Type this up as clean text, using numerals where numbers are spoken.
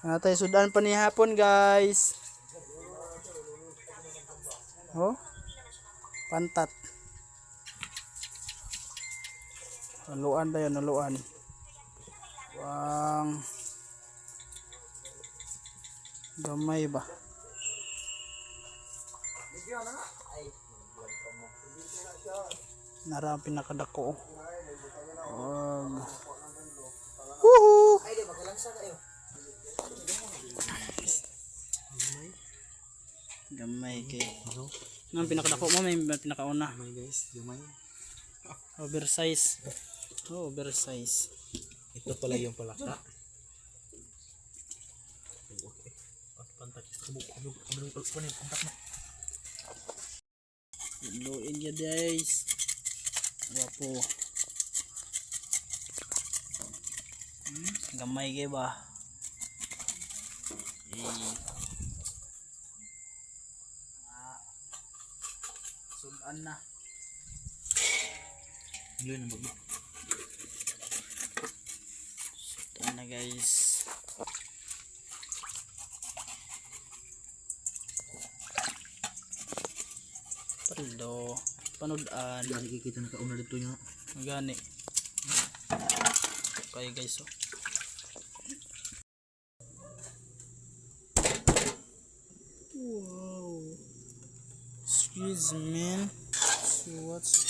Natay sudan pa ni hapon guys. Oh. Pantat. Naluan tayo, naluan. Wang gamay ba? Nara ang pinakadako. Woohoo! Ay, di magkalansa kayo. Gamay kay. Nang pinakadako mo may pinakauna. Gamay guys, gamay. Oversize. Oh, oversize. Ito pala yung palaka. Luin ya guys. Wapo. Gamay kay ba? Sudan na. Yun ang bagay. Sudan na guys. Paldo. Panudan. Yan nakikita na kauna dito nyo. Gani. Okay guys, oh. Wow. Excuse me. So what's